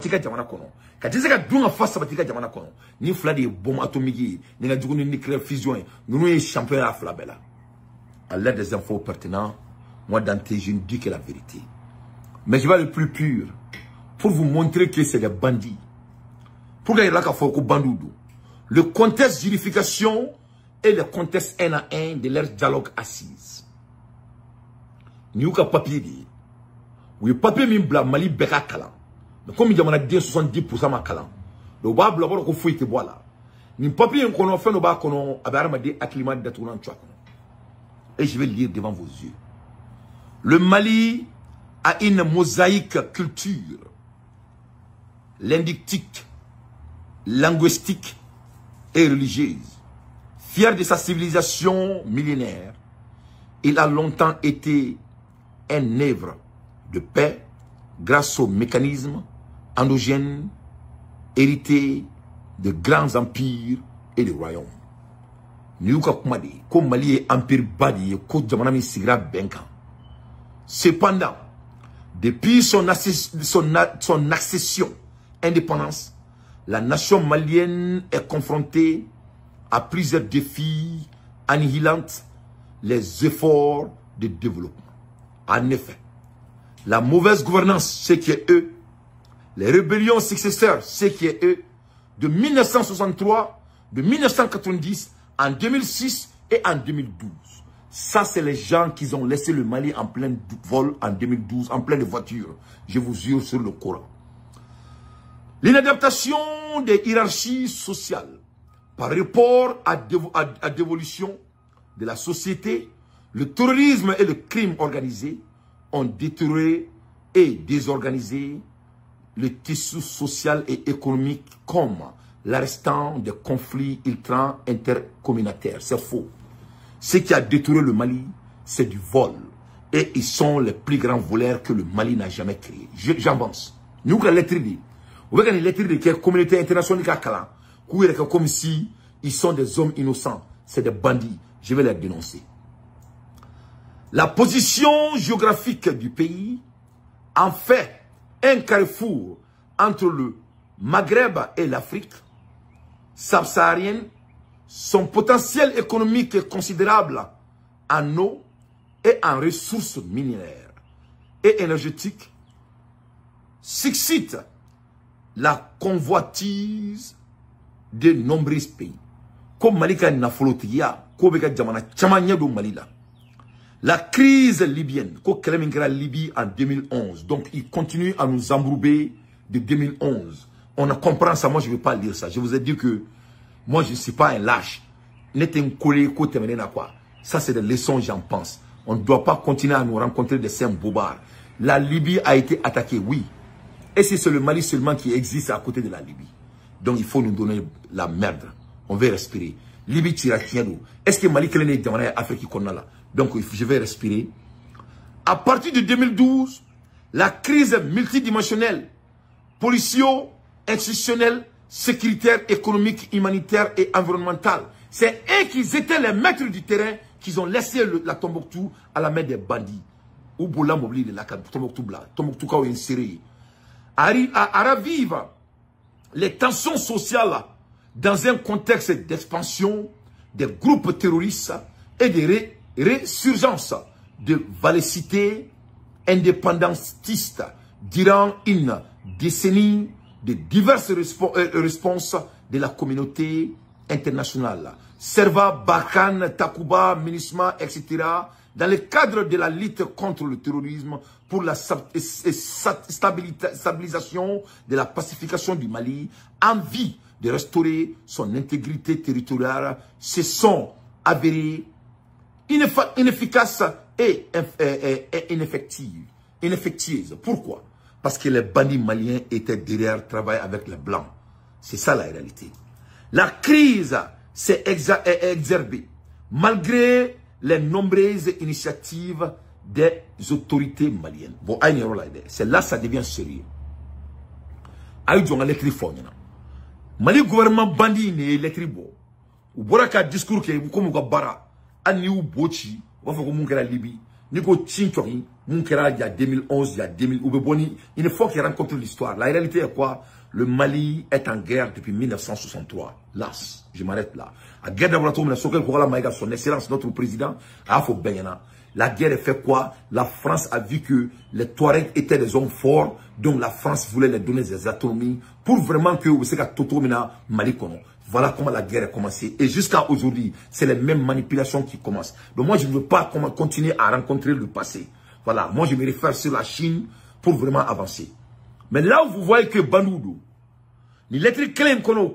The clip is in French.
sabatika jamana kono ka tise ka dunga fa sabatika jamana kono ni fla de bombe atomique ni nga duguni nucléaire fusion nous est champion à fla bella à l'aide des infos pertinents moi Dante je ne dis que la vérité mais je vais le plus pur pour vous montrer que c'est des bandits pour gagner là ka foko bandoudou le contexte d'unification et le contexte 1 à 1 de leur dialogue assise ni ou ka papier dit oui, papier min Mali beka kalan. Mais comme il y a 70% ma kalan. Le bas bla ko fouille te boila. Ni papier qu'on a fait no ba kono abaramade aklimat d'atourant tchwa. Et je vais lire devant vos yeux. Le Mali a une mosaïque culture linguistique, et religieuse. Fier de sa civilisation millénaire, il a longtemps été un œuvre de paix grâce aux mécanismes endogènes hérités de grands empires et de royaumes. Comme Mali est empire badi cependant, depuis son accession indépendance, la nation malienne est confrontée à plusieurs défis annihilant les efforts de développement. En effet, la mauvaise gouvernance, c'est qui est eux. Les rébellions successeurs, c'est qui est eux. De 1963, de 1990, en 2006 et en 2012. Ça, c'est les gens qui ont laissé le Mali en plein vol en 2012, en pleine voiture. Je vous jure sur le Coran. L'inadaptation des hiérarchies sociales par rapport à l'évolution de la société, le terrorisme et le crime organisé ont détruit et désorganisé le tissu social et économique comme l'arrestant des conflits intercommunautaires. C'est faux. Ce qui a détruit le Mali, c'est du vol. Et ils sont les plus grands voleurs que le Mali n'a jamais créé. J'avance. Nous, la lettre dit, vous voyez que les lettres de la communauté internationale, comme si ils sont des hommes innocents. C'est des bandits. Je vais les dénoncer. La position géographique du pays en fait un carrefour entre le Maghreb et l'Afrique subsaharienne. Son potentiel économique est considérable en eau et en ressources minéraires et énergétiques suscite la convoitise de nombreux pays. Comme Malika Nafolotia, Kobeka Djamana, Tchamanya do Malila. La crise libyenne, la Libye en 2011. Donc, il continue à nous embrouber de 2011. On comprend ça, moi je ne vais pas lire ça. Je vous ai dit que moi je ne suis pas un lâche. Ça c'est des leçons, j'en pense. On ne doit pas continuer à nous rencontrer des saints bobards. La Libye a été attaquée, oui. Et c'est le Mali seulement qui existe à côté de la Libye. Donc il faut nous donner la merde. On veut respirer. Libye tira tiendo. Est-ce que Mali est dans l'Afrique qu'on a là? Donc je vais respirer. À partir de 2012, la crise multidimensionnelle, policio-institutionnelle, sécuritaire, économique, humanitaire et environnementale. C'est eux qui étaient les maîtres du terrain qui ont laissé la Tombouctou à la main des bandits. Ou Boula Mobli de la Tombouctou Bla. Tombouctou Kao inséré. À ravivre les tensions sociales dans un contexte d'expansion des groupes terroristes et de résurgence de validité indépendantistes durant une décennie de diverses réponses de la communauté internationale. Serva, Barkhane, Takuba, MINUSMA, etc. dans le cadre de la lutte contre le terrorisme pour la stabilisation de la pacification du Mali, envie de restaurer son intégrité territoriale, se sont avérés inefficaces et ineffectueuses. Pourquoi? Parce que les bandits maliens étaient derrière, travailler avec les blancs. C'est ça la réalité. La crise s'est exacerbée malgré les nombreuses initiatives des autorités maliennes. Bon, c'est là que ça devient sérieux. Mali gouvernement bandit ne électribo. Ou boraka discours que comme bara ani ou bochi, ou fa ko mun kala Libye. Nico Tchinchori, Munkera, il y a 2011, il y a 2000, il faut qu'il rencontre l'histoire. La réalité est quoi? Le Mali est en guerre depuis 1963. Là, je m'arrête là. La guerre d'Abratou, son excellence, notre président, Afo Benyana. La guerre est fait quoi? La France a vu que les Touaregs étaient des hommes forts, donc la France voulait les donner des autonomies pour vraiment que vous savez Toto Mina Mali Kono. Voilà comment la guerre a commencé. Et jusqu'à aujourd'hui, c'est les mêmes manipulations qui commencent. Donc moi, je ne veux pas continuer à rencontrer le passé. Voilà, moi je me réfère sur la Chine pour vraiment avancer. Mais là où vous voyez que Bandoudo, les lettres clés qu'on a